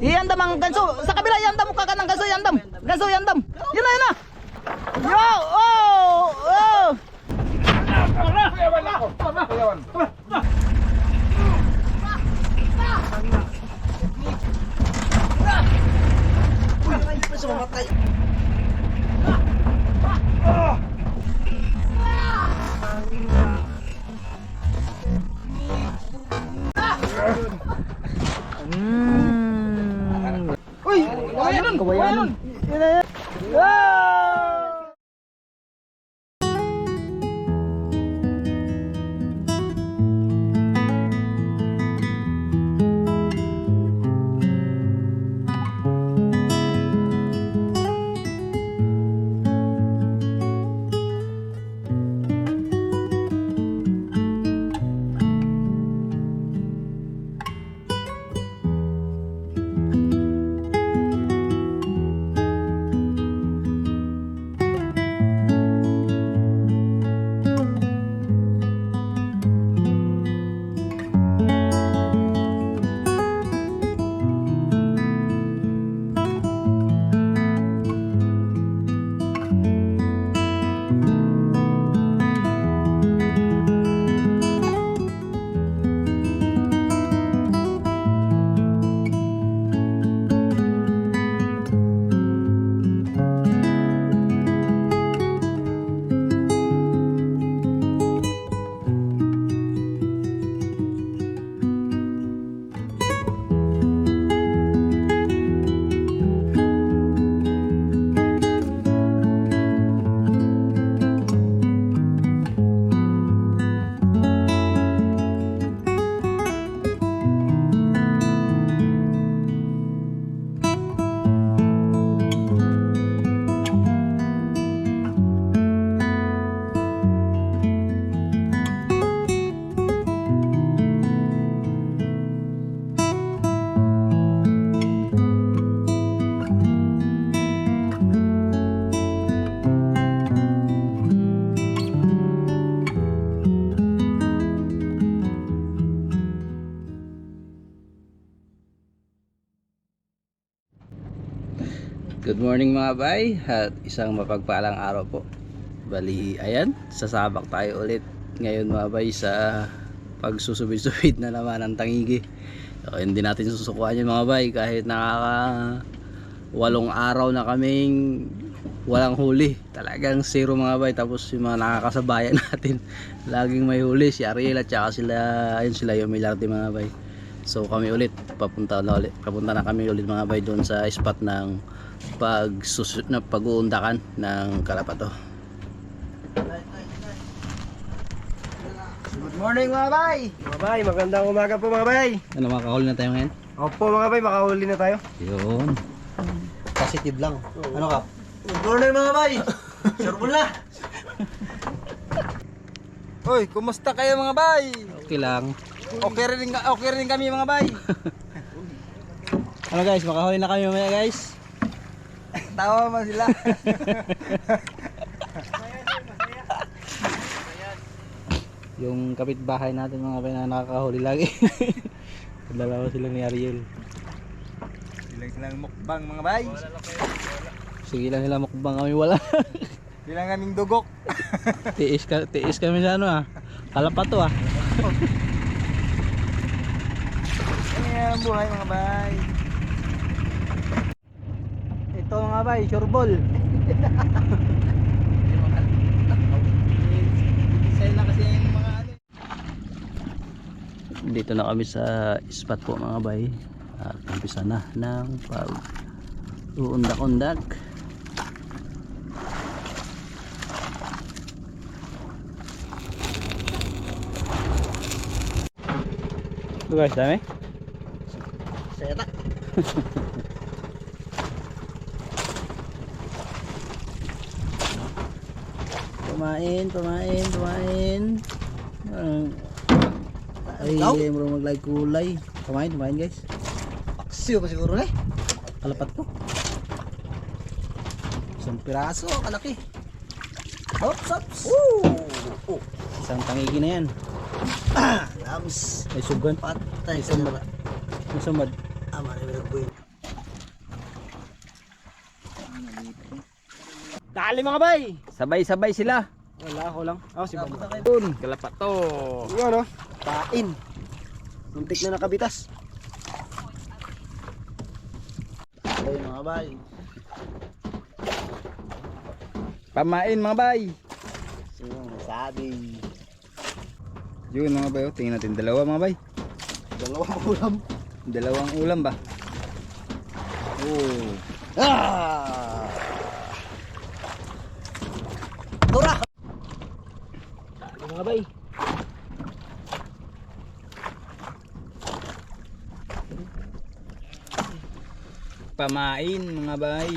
Iandam ang ganso. Sa kabila, iandam mo kakanang ganso, iandam. Ganso, iandam. Yun na, yun na. Yo! Oh! Oh! Uy! Kawayan! Kawayan! Yan na yan! Wow! Good morning mga bay at isang mapagpalang araw po. Bali ayan, sasabak tayo ulit ngayon mga bay sa pagsusubid-subid na naman ng tangigi. So, hindi natin susukuhan yun mga bay kahit nakaka 8 araw na kaming walang huli. Talagang zero mga bay. Tapos yung mga nakakasabayan natin laging may huli, si Ariel at saka sila, ayun sila yung Milarte mga bay. So kami ulit papunta na kami ulit mga bay doon sa spot ng pag-uundakan ng Kalapato. Good morning mga bay! Mga bay, magandang umaga po mga bay. Ano, makahuli na tayo ngayon? Opo mga bay, makahuli na tayo. Yun. Positive lang. Ano ka? Good morning mga bay! Sure na! Hoy, kumusta kayo mga bay? Okay lang. Okay rin kami mga bay. Ano guys, makahuli na kami mamaya guys. Tawa mo sila. Yung kapitbahay natin mga bay na nakakahuli lagi. Dalawa sila ni Ariel. Silang mukbang mga bay. Sige lang nila mukbang, kami wala. Silang kaming dugok. tiis kami sa ano ah. Kalapato ah. Yan ang buhay mga bay. Ito mga bay, sureball. Sa'yo na kasi yung mga ano. Dito na kami sa spot po mga bay. At umpisa na ng pag-uundak-undak. Ito guys, dami. Seta. Tumain. Ay, bro maglay kulay. Tumain guys. Paksiw pa siguro eh. Kalapat ko. Isang piraso, kalaki. Hops. Isang tangigi na yan. Lams. Ay sugan. Patay Isang sa Masumad. ama ni Boy. Dali mga bay. Sabay-sabay sila. Wala ako lang. Oh, si Bamba. Yun, kalapat to. Yun oh. Pain. Muntik na nakabitas. Dali mga bay. Pamain mga bay. Sino sabi? Yun mga bay, oh. Tingnan natin dalawa mga bay. Dalawang ulam. Dalawang ulam ba? Oh. Ah! Tura! Dali mga bay. Pamain mga bay.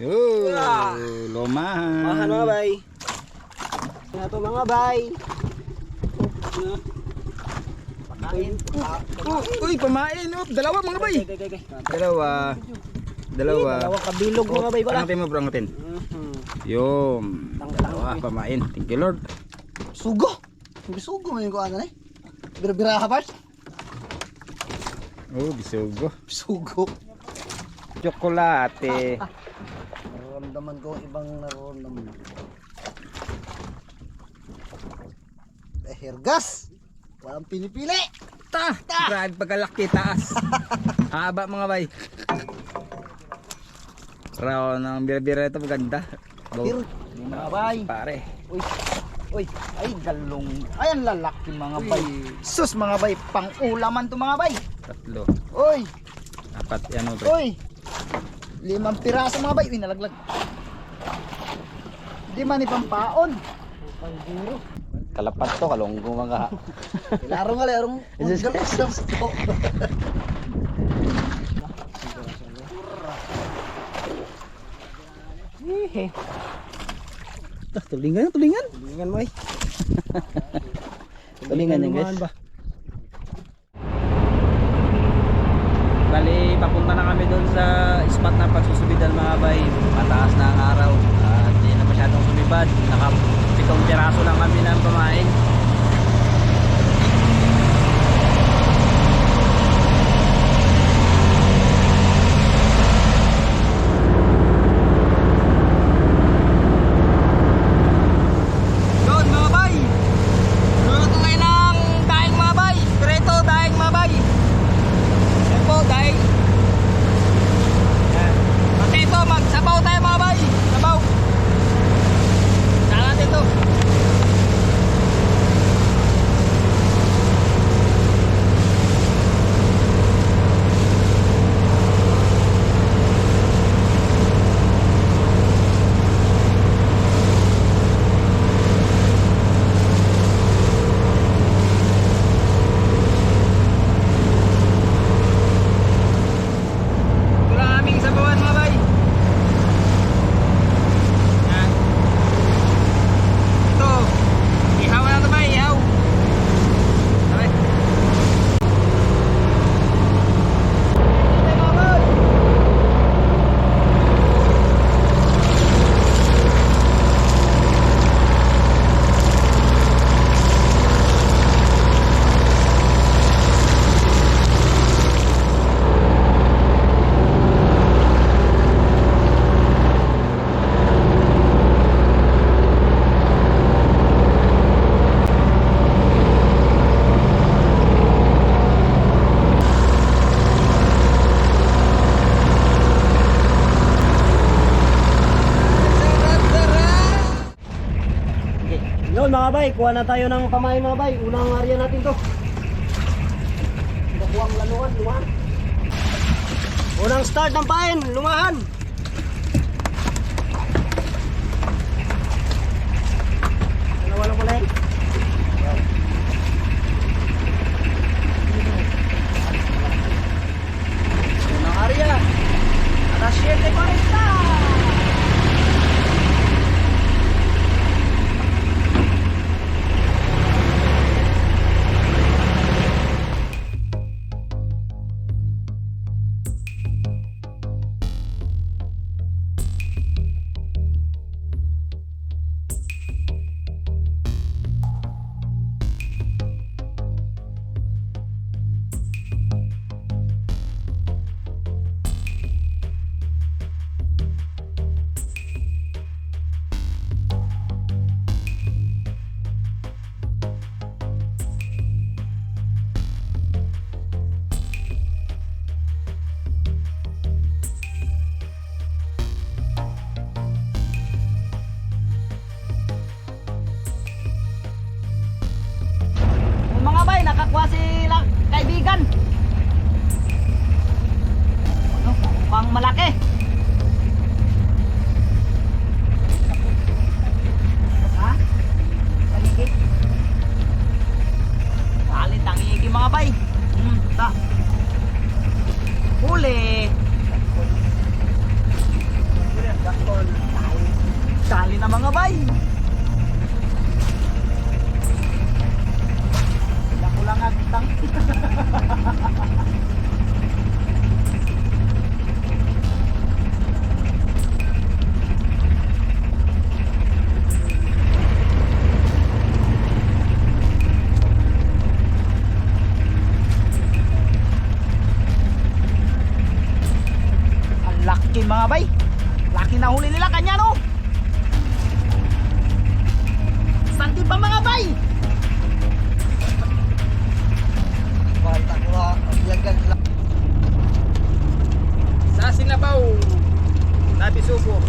Yun, lumahan. Mahan mga bay. Ano to mga bay? Pakain. Uy, pamain. Oh. Dalawa mga bay. Okay. Dalawa. Dalawa. Dalawang kabilog mga bay pala. Prangatin mo, prangatin. Yung dalawa, pamain. Thank you Lord. Sugo! Hindi sugo mo yung kuha na eh. Bira-bira ka pa? Oh, bisugo. Sugo. Tsokolate. Nararamdaman ko ibang nararamdaman. Hergas! Walang pinipili! Grabe pagkalaki taas. Haba mga bay. Raw ng bira-bira ito maganda. Pero, mga bay. Pare. Uy, ay galong. Ay, ang lalaki mga bay. Sus mga bay, pang-ulaman to mga bay. Tatlo. Uy, Apat yan o. uy. 5 piraso mga bay. Uy, nalaglag. Hindi man ipampaon. Pangguro. Kalapat to, kalonggo mga. Larong nga, larong. Tulingan. Tulingan mo eh. Tulingan yan guys. Bali, papunta na kami doon sa spot na pagsusubidan mga bay. Mataas na ang araw. At hindi na masyadong sumibad. Naka-pitong piraso lang kami ng pamain. Doon mga bay! Luluto ngayon ng daing mga bay! Preto daing mga bay! Yan po, daing! Yan. Pati ito, magsabaw tayo mga bay! Sabaw! Saan natin ito? Ito lang aming sabawan mga bay! Yan. Ito, ihaw na ito ba? Ihaw. Okay. Yun mga bay, kuha na tayo ng pamain mga bay. Unang area natin to. Kukuha ang lumahan. Unang start ng pain, lumahan. Wala ko lang. Unang area. Alas 7:40. mga bay. Laki na huli nila kanya no. Santi pa mga bay. Bata ko ha. Sa Sinabaw. Nabi subo.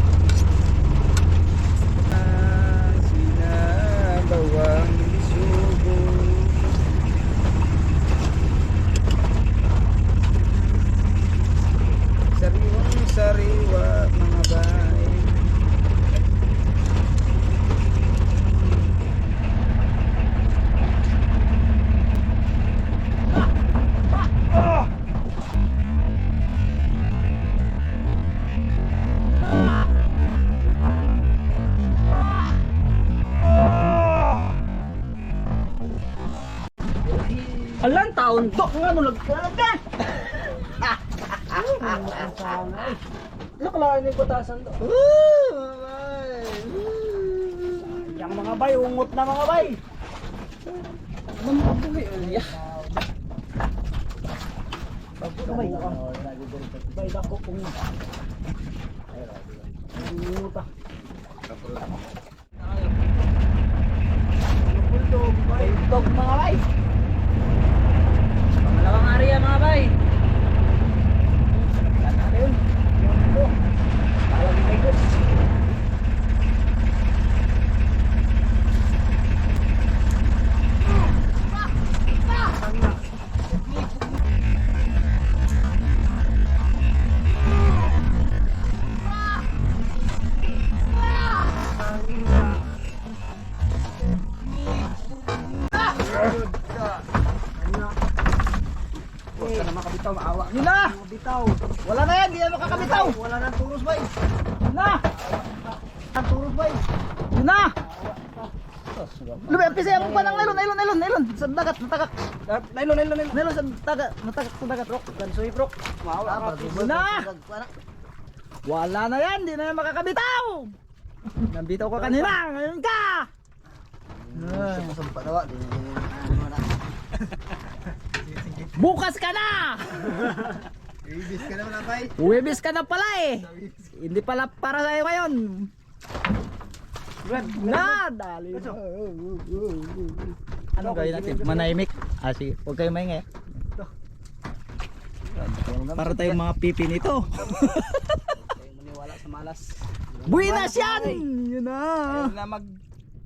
Sinabaw ang subo. Sariwang sariwa mga bay. Alang taon to. Ano nagkalat ka? Nakalain yung batasan to. Yang mga bay, ungot na mga bay. Bay, bay dako kung ungot. Bay, dog mga bay. Pangalawang area mga bay. Ayun. Ito. Palagi kayo. Huwag ka na makabitaw, maawa. Yun na! Bitaw. Wala na yan, di na makakabitaw. Wala na turos bay. Yun na! Ang turos bay. Yun na! Lubi, pisaya mo pa ng nailon. Sa dagat, natagak. Nailon sa dagat, natagak sa dagat. Rok, gansoy brok. Maawa ka. Yun na! Wala na yan, di na yan makakabitaw. Nambitaw ka kanina, ngayon ka! Bukas ka na! Ibis ka naman bay. Uwebis ka na pala eh. Hindi pala para sa'yo ngayon. Na, dali. Ano gawin natin? Manahimik? Ah, sige. Huwag kayo maingay. Para tayong mga pipi nito. Maniwala sa malas. Buinas yan! Yun na. Ayun na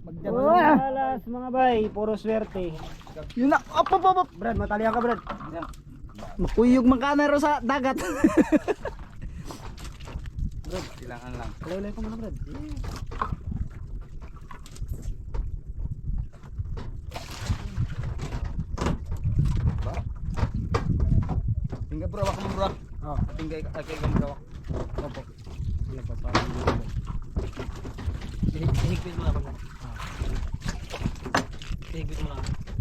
Malas mga bay, puro swerte. Yun na. Op. Brad, matalihan ka Brad. Makuyog man ka na ro sa dagat. Brad, kailangan lang. Kalay ko muna Brad. Tinggal bro, wak mo bro. Oh. Tinggal kay kamu bro. Opo. Higpit mo na bro. Higpit mo na.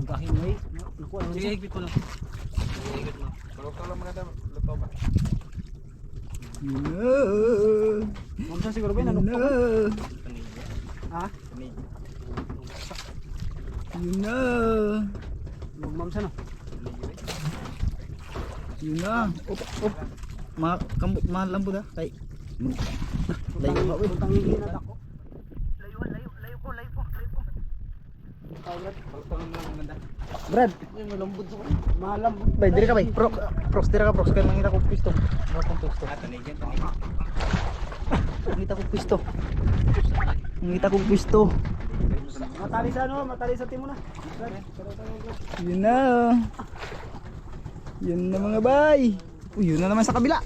Kahingay. Naku, ano Sige, higpit mo na. Higpit mo. Luto lang mga luto ba? Mamsa siguro ba yun? Ano? Ha? Yun na. Mamsa no? Yun na. Op. Malambo na. Kay. Layo ba? Tangingin na ako. Layo ko. Luto lang maganda. Brad, malambot ko. Malambot. Bay, diri ka bay. Prox kaya mangita ko pisto. Mo kong pisto. Tanigin. Mangita ko pisto. Matali sa timo na. Yun na. Yun na mga bay. Uy, yun na naman sa kabila.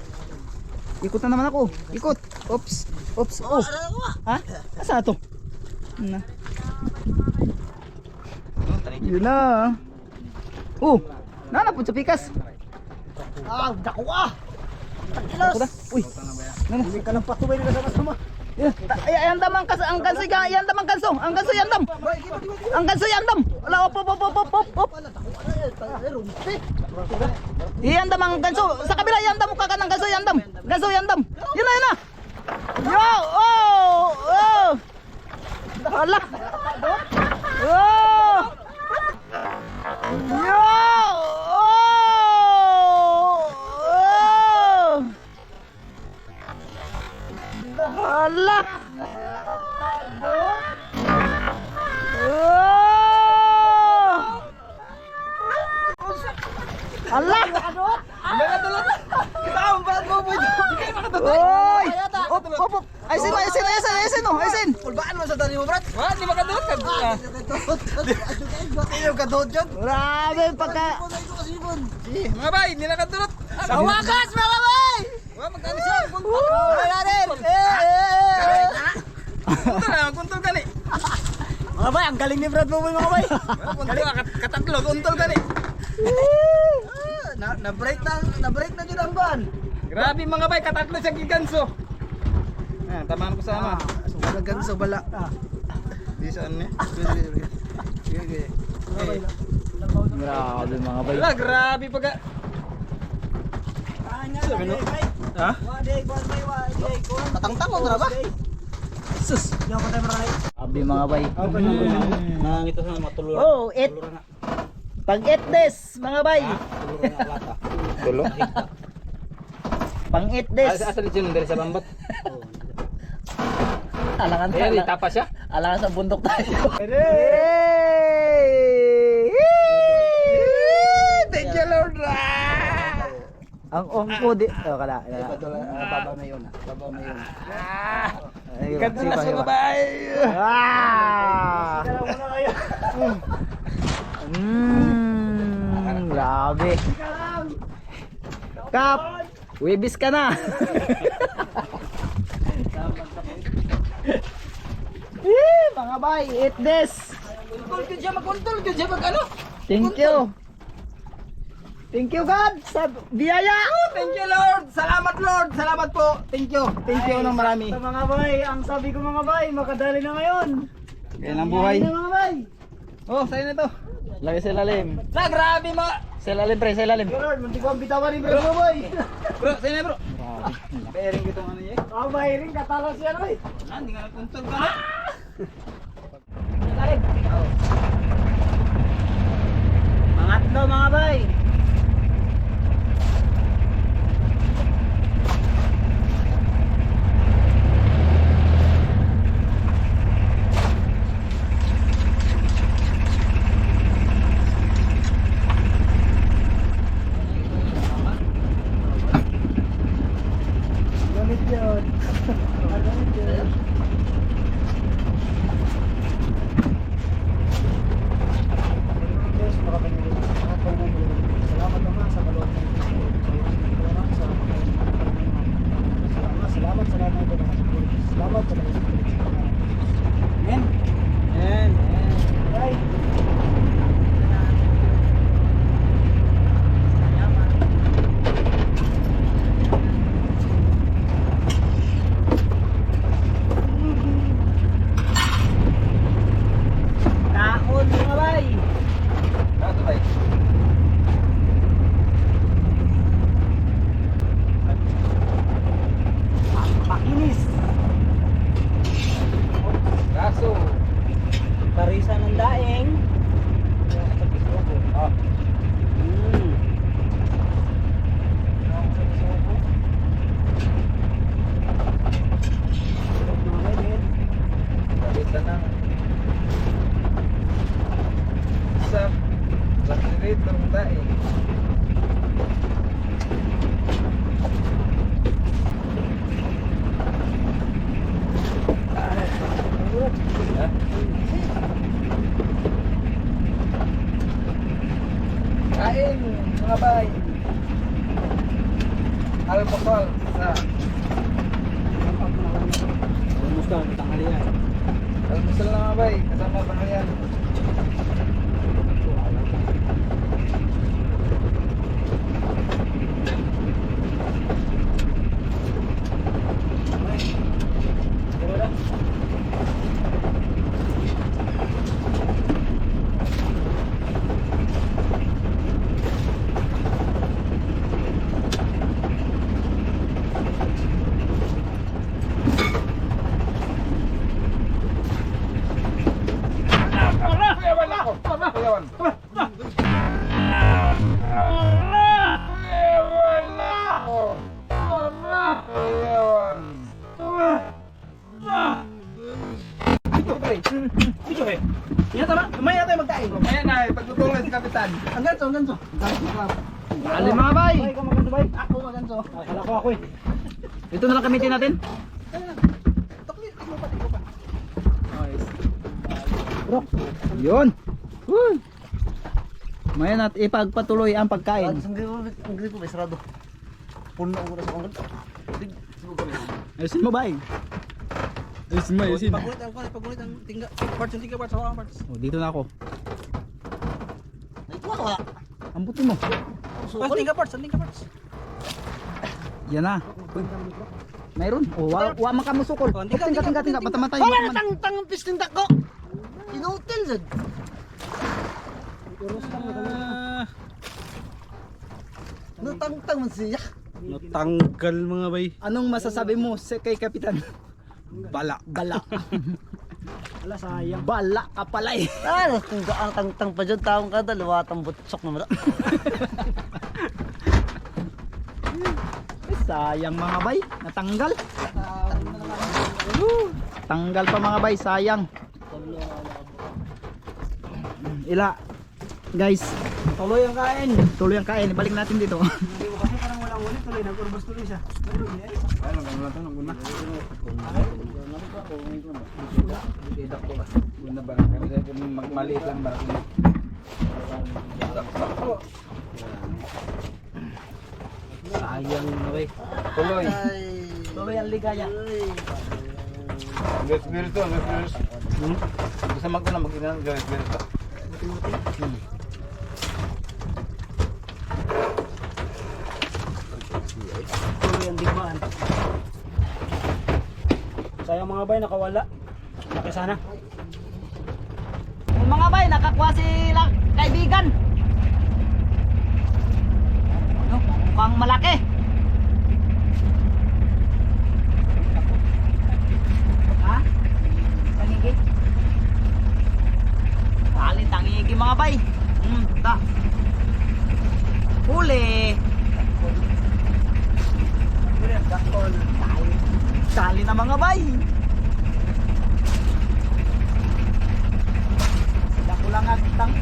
Ikot na naman ako. Ikot. Oops. Oh. Ha? Asa to? Yun na. Yun na. Oh, nanapod sa pikas. Dako ah. Takilos. Uy. Hindi ka lang patubay nila sama-sama. Yan damang ang kanso yan damang kanso. Ang kanso yan dam. Wala op. Yan damang kanso. Sa kabila yan dam ka kanang kanso yan dam. Yun na. Yo, oh. Ala. Oh. Yo! Oh! Oy! Op, op, op. Ayusin, ayusin, ayusin, ayusin, oh, ayusin. Pulbaan mo sa tali mo, Brad. Wah, di makadot ka. Ayaw ka doon dyan. Grabe, pagka... Mga bay, nila kadulot. Sa wakas, mga bay! Wah, magkano siya? Wala natin! Kuntol ka ni. Mga bay, ang galing ni Brad Buboy, mga bay. Kuntol ka, katatlo, kuntol ka ni. Na-break na dyan ang ban. Grabe mga bay, katatlo siya giganso. Ah, tamaan ko sama. Sumalag ganso, bala. Di saan niya? Grabe, mga bay. Wala, grabe pagka. Ha? Tatangtang ko na ba? Sus! Grabe, mga bay. Nangito sa matulog. Oh, it. Pang-it des, mga bay. Tulo? Pang-it des. Asa dito dari sa bambat. Alangan Ayan, sa itapa siya. alangan sa bundok tayo. Thank you Lord. Ang ongko di. Oh, kada. Babaw na yun. Babaw na yun. Ganda na sa babay. Ah! Grabe. Kap, wibis ka na. Mga bay, eat this. Kuntol ka siya, magkuntol ka siya, ano? Thank you. Thank you God sa biyaya. Thank you Lord. Salamat Lord. Salamat po. Thank you. Thank you ng marami. Sa mga bay, ang sabi ko mga bay, makadali na ngayon. Ganyan ang buhay. Mga bay. Oh, sa'yo na to. Lagi sa ilalim. La, grabe mga. Sa ilalim pre, sa ilalim. Lord, munti ko ang bitawan ni Bro Boy. Bro, sa'yo na bro. Pairing ko itong ano niya. Ah, mahiring katalo siya, Roy. Hindi nga nagkuntol ka na. Ilalim. Mangat daw mga bay. Gamit yun. Gamit yun. Diyos, makapagulong. Salamat naman sa balon. Salamat sa lahat ng ito. Salamat sa lahat ng ito. Amen. Amen. Ay. Kaon mga bay. Kato tayo. Pakinis. Kaso. Parisa ng daing. Ah. Kabita na. Isa. Refrigerator mo tayo. Ha? Kain, mga bay. Alcohol sa Kumusta ang tanghalian? almusal na mga bay, kasama pa yan. Mamaya tayo magkain. Ayan na, pagtutulong si Kapitan. Ang ganso, ang ganso. Ali mga bay. Bay, ikaw maganso, bay. Ako maganso. Akala ko ako eh. Ito na lang gamitin natin. Bro, yun. Woo! Mayan at ipagpatuloy ang pagkain. Ang gripo may sarado. Puno ko na sa kongkat. Ayusin mo ba? Ayusin mo, ayusin. Pagulit ang tingga. Parts, yung tingga parts, hawakan parts. Oh, dito na ako. Ay, kuha. Ambutin mo. Parts, tingga parts, ang tingga parts. Yan na. Uy. Mayroon. Oh, wa man ka musukol. Oh, tingga, Tingga, patamatay. Wala na tang pistin dako. Inutil sad. Natangtang man siya. Natanggal mga bay. Anong masasabi mo kay Kapitan? Bala. Bala. Wala sayang. Bala ka pala eh. Ah, kung gaang tangtang pa dyan, taong kada, luwatang butsok naman. Sayang mga bay, natanggal. Tanggal pa mga bay, sayang. Ila, guys, Tuloy ang kain. tuloy ang kain. Balik natin dito. Kasi parang walang ulit, tuloy, nag-urbas tuloy siya. Maliit lang ba? Sayang mga bay. Tuloy. Tuloy ang ligaya. Gas spirito, gas spirito. Gusto magko na mag-inan gas spirito. Tuloy ang digmaan. Sayang mga bay, nakawala. Laki sana. Yung mga bay, nakakuha sila kaibigan. No, mukhang malaki. Ha? Tangigi? Kali, tangigi mga bay. Ta. Huli. Sali na mga bay. Dako lang agtang.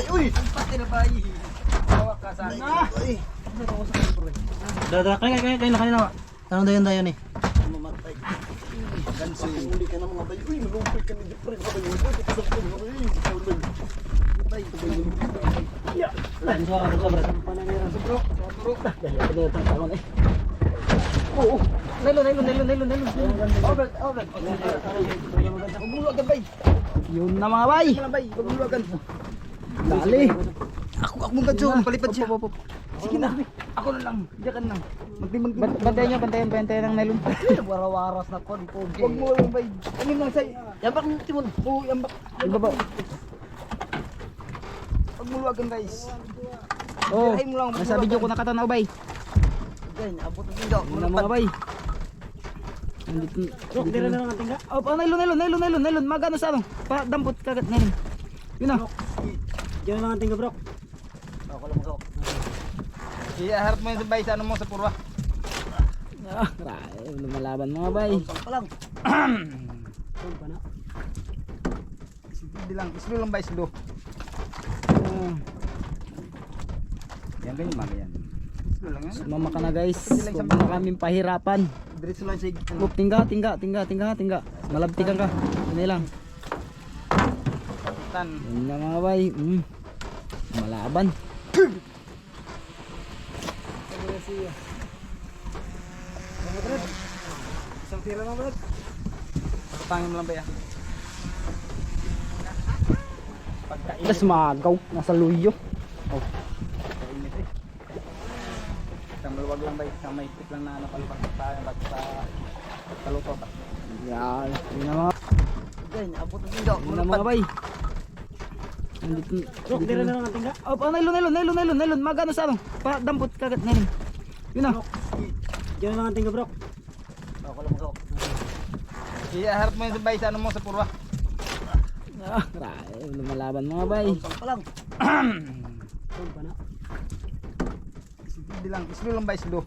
Uy! Pati na bay. Hawak ka sana. Dada, kaya na kanina. Ano dayon eh? Mamatay. Ganso. Hindi ka na mga bay. Uy, malumpay ka ni Jeffrey. Ya. Lan so ako sobra. Pananira sa bro. Dali tang tama eh. Oo. Nelo. Over. Bulugan bay. Yun na mga bay. Bulugan. Dali. Ako mong gadyo, palipad siya. Sige na. Ako na lang. Diyan lang. Bantayan nyo, bantayan ng nylon. Warawaras na kon po. Huwag mo lang bay. Ano lang say? Yabak ng timon. Oo, yambak. Ibaba. Huwag mo luwagan guys. Oh, nasa video ko nakatanaw bay. Ganyan, abot ng tinggaw. Yun na mga bay. Nandito. Rok, dira na lang ang tingga. Oh, nylon. Magano sa ano? Dampot kagat nylon. Yun na. Diyan lang ang tingga, bro. Ako lang mag-awak. Iharap mo yung bay sa ano mo sa purwa. Ah, lumalaban mga bay. Saan pa lang? Saan pa na? Slow lang bay, slow. Yan ba yung mga yan? Slow lang yan. Sumama ka na guys. Huwag na kaming pahirapan. Diretso lang sig. Huwag tingga. Malabtikan ka. Ano lang. Tan. Yan na mga bay. Malaban. Isang tira lang brad. Pangin mo lang bay. Tapos magaw. Nasa luyo. Oh. Kainit eh. Isang maluwag lang bay. Isang may tip lang na napalipag sa luto. Yan. Yun na mga. Ganyan, abot ng tinggaw. Yun na mga bay. Nandito. Rok, dira na lang ang tingga. Oh, nylon. Magano sa ano? Dampot kagat nylon. Yun na. Diyan lang ang tingga, bro. Ako lang mag-awak. Iharap mo yung bay sa ano mo sa purwa. Tayo lumalaban mga bay. Pa lang. Ayun pa na. Hindi lang, islo lang ba islo?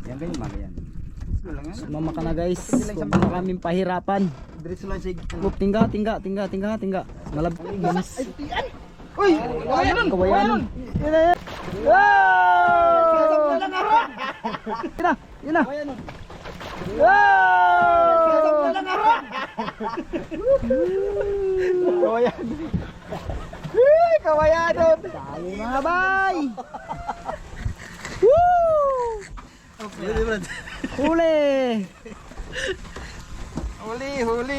Yan ganyan mga yan. Islo lang yan. Sumama ka na guys. Huwag na kaming pahirapan. Diretso lang siya. Huwag tingga. Malabas. Uy! Kawayan nun! Kawayan nun. Yan na yan. Wow! Yun na. Wow! Kawayan! Uy! Kawayan nun! Tayo mga bay. Woo! Huli!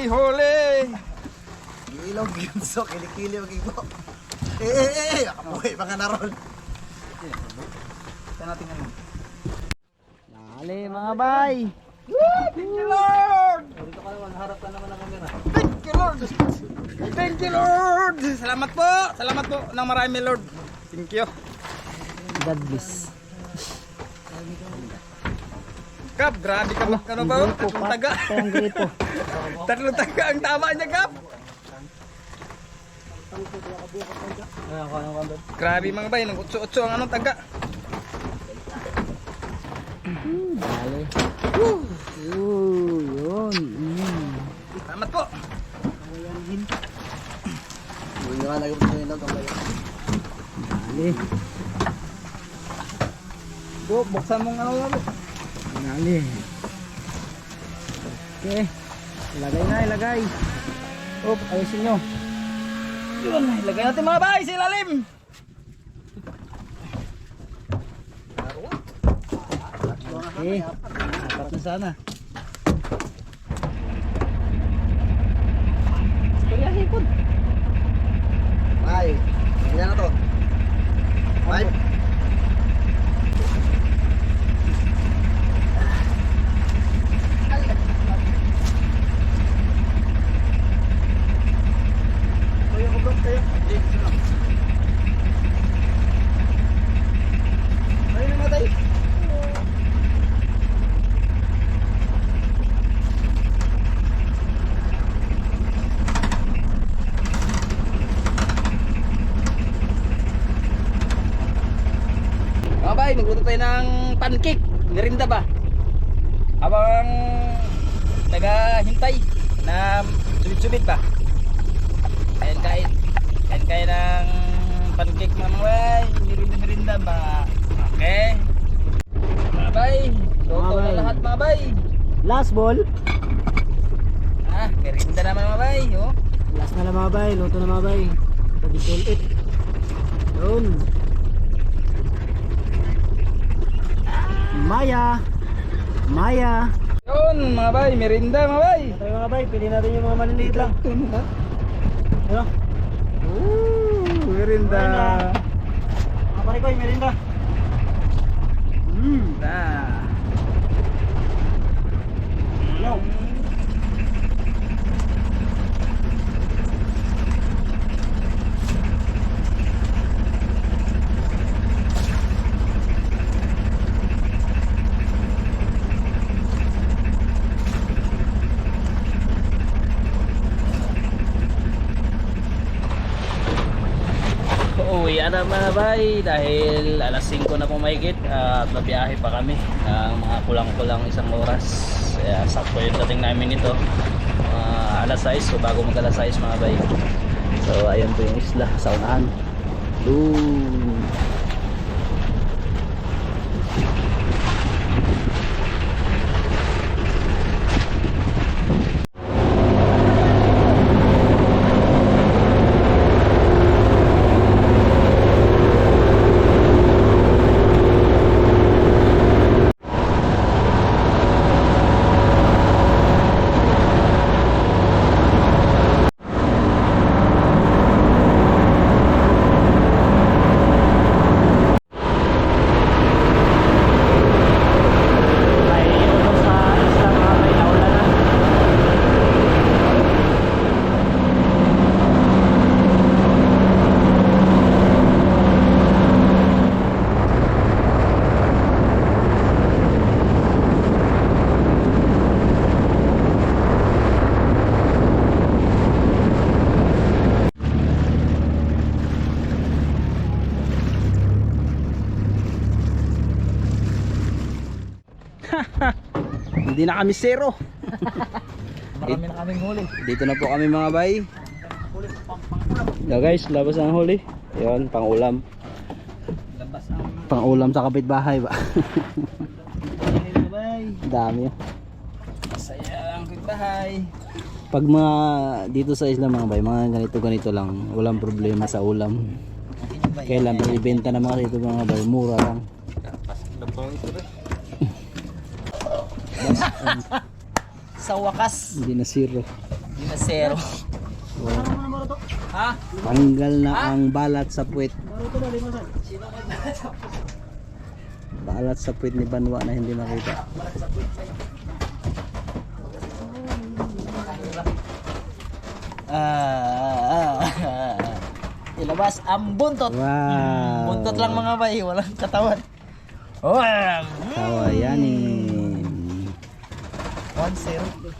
Huli! Ilog yun so, kilikili ang ibo. Apoy, mga naroon. Saan natin ano? Dali mga bay. Thank you Lord! Dito ka naman, harap ka naman ng camera. Thank you Lord! Thank you Lord! Salamat po! Salamat po ng marami Lord. Thank you. God bless. Kap, grabe ka ba? Ano ba? Tatlong taga. Ang grito. Tatlong taga ang tama niya Kap. Grabe mga bay, nang utso-utso ang anong taga. Dali. Yun. Salamat po. Hindi nga lagi mo yung kamay. Dali. Buksan mong ano lang. Dali. Okay. Ilagay. Ayusin nyo. Yun, ilagay natin mga bay sa ilalim. Okay. Dapat na sana. Kaya hipon. Ay, ilan na to? 5? Mga bay, magluto tayo ng pancake. Merinda ba? Habang naghahintay na subit-subit ba? Kain ng pancake mga bay. Merinda ba? Okay. Mga bay, luto Mga na bay. lahat mga bay. Last ball. Merinda naman mga bay. Oh. Last na lang mga bay. Luto na mga bay. Pag-itul it. Yun. Maya. Yun mga bay, merinda mga bay. Tayo mga bay, pili natin yung mga maliliit lang. Ano? Merinda. Mga pare ko, yung merinda. Yo. Uuwi na mga bay dahil alas 5 na pumahigit at babiyahe pa kami ng mga kulang-kulang isang oras. Kaya sakto yung dating namin ito. Alas 6, so bago mag alas 6 mga bay. So ayun po yung isla sa unahan. Doon. Hindi na kami zero. Marami na kaming huli. Dito na po kami mga bay. Yo guys, labas ang huli. Yun, pang ulam. Labas ang Pang ulam sa kapitbahay ba? bay. Dami. Masaya ang bahay. Pag mga dito sa isla mga bay, mga ganito lang, walang problema sa ulam. Kailan pag ibenta na mga dito mga bay, mura lang. Sa wakas, Hindi na zero. hindi na zero. So, Ha? tanggal na ang balat sa puwet. Balat sa puwet ni Banwa na hindi makita. Ilabas ang buntot. Wow. Buntot lang mga bay, walang katawan. Oh, Kawayanin. 1-0.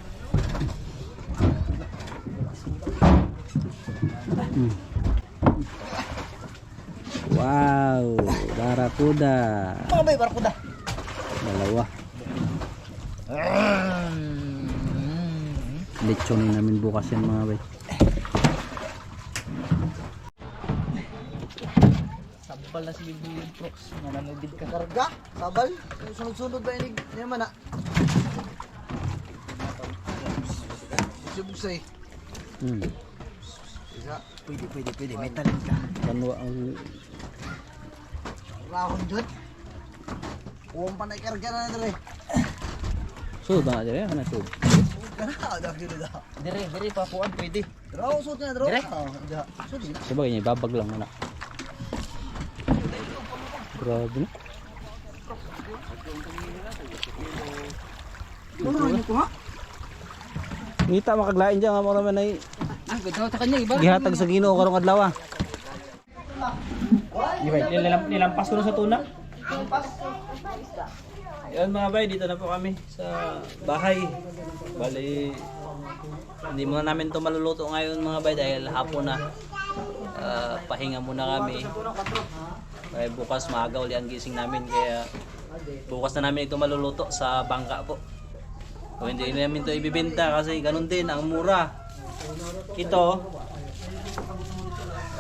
Wow, barakuda. Mga bay, barkuda. Dalawa. Lechonin namin bukas yan mga bay. Sabal na si Bibilian Prox. Nananudid ka karga. Sabal. Sunod-sunod ba inig? Yan man na. Bugsay. Pwede. May talent ka. Banwa ang Rahon dyan. Uwang pa na ikarga na na rin. sud na dire kana sud. Dire pa puan pwede. Draw sud na draw. Dire. Sud na. Sabagay niya babag lang muna. Grabe na. Ngita makaglain dyan nga mo naman ay Ah, ganda sa kanya iba. gihatag sa Ginoo karong adlaw. Nilampas ko na sa tuna. Ayun mga bay, dito na po kami sa bahay. Bali, hindi muna namin ito maluluto ngayon mga bay dahil hapon na. Pahinga muna kami. Kaya bukas maaga uli ang gising namin kaya bukas na namin ito maluluto sa bangka po. Kung hindi namin ito ibibenta kasi ganun din ang mura. Ito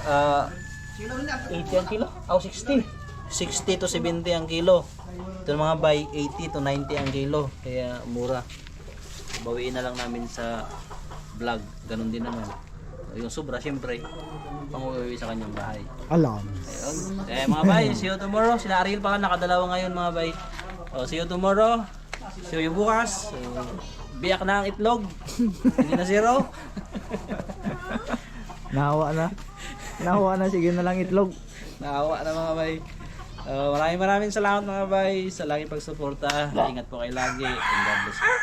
80 ang kilo? Oh, 60. 60 to 70 ang kilo. Ito mga bay, 80 to 90 ang kilo. Kaya mura. Bawiin na lang namin sa vlog. Ganun din naman. Yung sobra, syempre, pang-uwi sa kanyang bahay. Alam. Ayun. Eh mga bay, see you tomorrow. Sila Ariel pa nakadalawa ngayon mga bay. O, see you tomorrow. See you bukas. So, biyak na ang itlog. Hindi na zero. Nahawa na, sige na lang itlog. Naawa na mga bay. Maraming salamat mga bay sa laging pagsuporta. Ingat po kayo lagi. And God bless you.